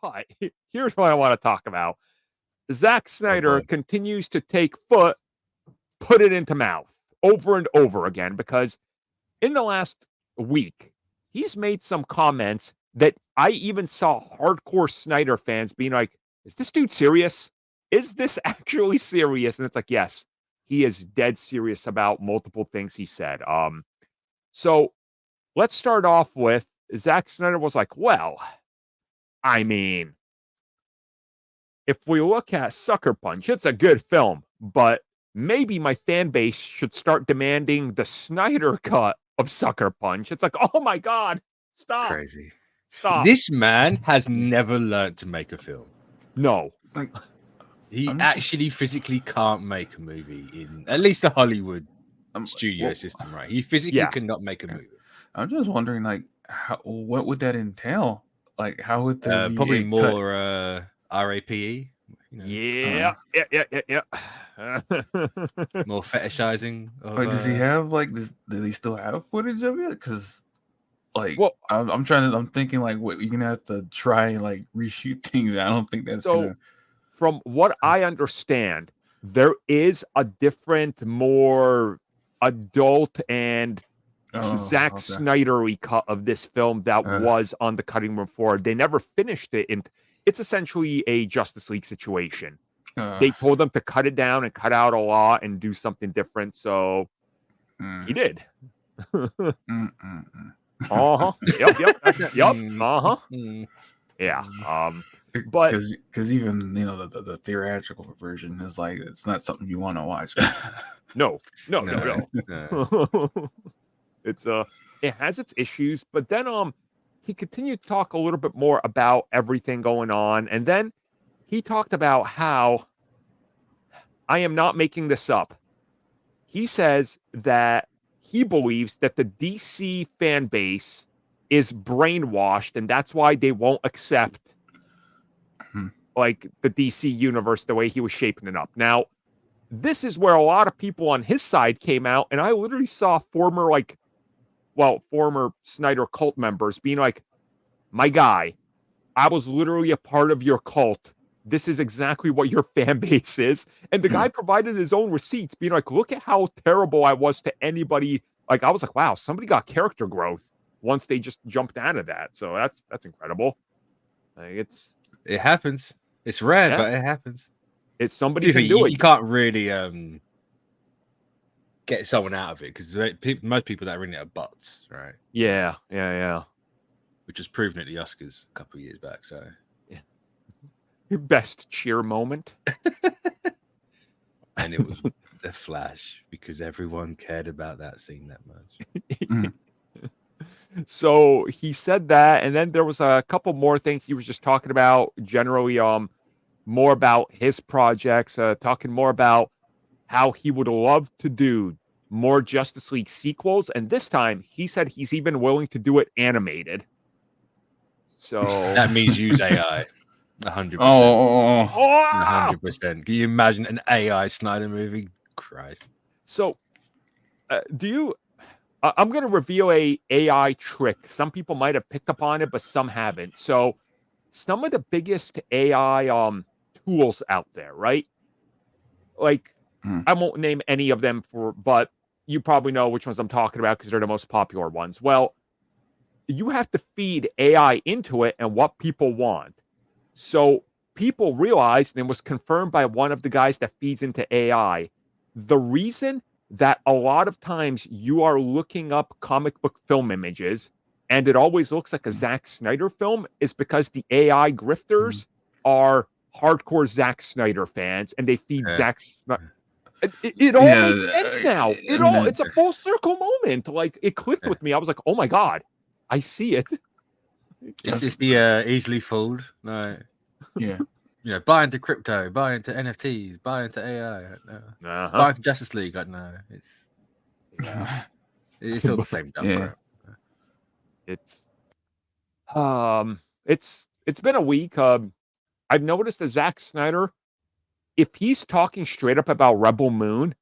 But here's what I want to talk about. Zack Snyder continues to take foot, put it into mouth over and over again, because in the last week, he's made some comments that I even saw hardcore Snyder fans being like, is this dude serious? Is this actually serious? And it's like, yes, he is dead serious about multiple things he said. So let's start off with Zack Snyder was like, well, I mean, if we look at Sucker Punch, it's a good film, but maybe my fan base should start demanding the Snyder cut of Sucker Punch. It's like, oh my God, stop. Crazy. Stop. This man has never learned to make a film. No. Like, he actually physically can't make a movie in at least the Hollywood studio system, right? He physically cannot make a movie. I'm just wondering, like, what would that entail? Like, how would there probably more RAPE? Yeah. More fetishizing. Does he have does he still have footage of it? Because I'm thinking like, what, you're gonna have to try and like reshoot things. I don't think that's gonna. From what I understand, there is a different, more adult and Zack Snyder-y cut of this film that was on the cutting room floor. They never finished it, and it's essentially a Justice League situation. They told them to cut it down and cut out a lot and do something different, so he did. Yep. Yeah. But because even the theatrical version is like, it's not something you want to watch. No. It's it has its issues, but then he continued to talk a little bit more about everything going on, and then he talked about how, I am not making this up, he says that he believes that the DC fan base is brainwashed, and that's why they won't accept like the DC universe the way he was shaping it up. Now, this is where a lot of people on his side came out, and I literally saw former Snyder cult members being like, my guy, I was literally a part of your cult. This is exactly what your fan base is. And the guy provided his own receipts, being like, look at how terrible I was to anybody. Like, I was like, wow, somebody got character growth once they just jumped out of that. So that's incredible. Like, it happens. It's rare, but it happens. It's somebody can do it. You can't really get someone out of it, because most people that are in it are bots, right? Yeah. Which was proven at the Oscars a couple of years back. So, your best cheer moment, and it was the Flash, because everyone cared about that scene that much. So he said that, and then there was a couple more things he was just talking about generally, more about his projects, talking more about how he would love to do more Justice League sequels, and this time he said he's even willing to do it animated. So that means use AI. 100%. 100%. Can you imagine an AI Snyder movie? Christ. So, I'm going to reveal a AI trick. Some people might have picked up on it, but some haven't. So, some of the biggest AI tools out there, right? Like, I won't name any of them but you probably know which ones I'm talking about because they're the most popular ones. Well, you have to feed AI into it and what people want. So people realized, and it was confirmed by one of the guys that feeds into AI, the reason that a lot of times you are looking up comic book film images and it always looks like a Zack Snyder film is because the AI grifters are hardcore Zack Snyder fans and they feed Zack Snyder. It all makes sense now. It's a full circle moment. Like, it clicked with me. I was like, oh my God, I see it. Is this the easily fooled? No. Yeah. Buy into crypto, buy into NFTs, buy into AI, buy into Justice League. Like, no, it's all the same dumb crap. It's been a week. I've noticed that Zack Snyder, if he's talking straight up about Rebel Moon,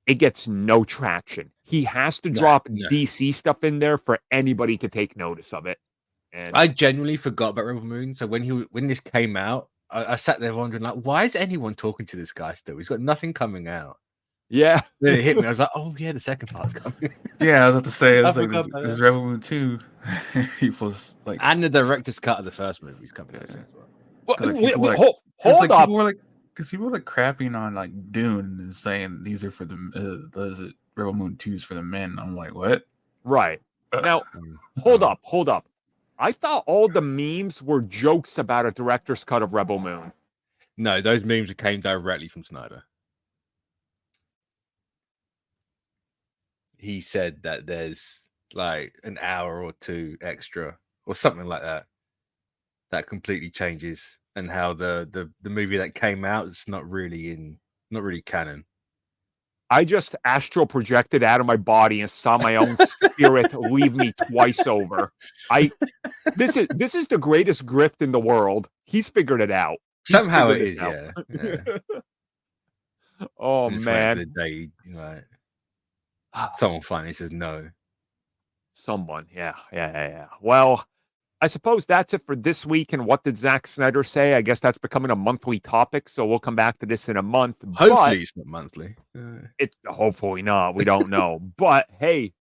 it gets no traction. He has to drop DC stuff in there for anybody to take notice of it. And I genuinely forgot about Rebel Moon. So when this came out, I sat there wondering, like, why is anyone talking to this guy still? He's got nothing coming out. Yeah. Then it hit me. I was like, oh yeah, the second part's coming. Yeah, I was about to say, I it's like forgot about there's that. Rebel Moon 2. People's like, And the director's cut of the first movie is coming out soon as well. Well, like, hold up. Because people were like crapping on like Dune and saying these are for the is it Rebel Moon 2's for the men. I'm like, what? Right. Now, hold up. I thought all the memes were jokes about a director's cut of Rebel Moon. No, those memes came directly from Snyder. He said that there's like an hour or two extra or something like that that completely changes, and how the movie that came out is not really canon. I just astral projected out of my body and saw my own spirit leave me twice over. This is the greatest grift in the world. He's figured it out. Somehow it is, yeah. Oh just man. wait for the day, like, someone finally says no. Someone, yeah. Well, I suppose that's it for this week. And what did Zack Snyder say? I guess that's becoming a monthly topic, so we'll come back to this in a month. Hopefully, it's not monthly. Hopefully not. We don't know. But hey,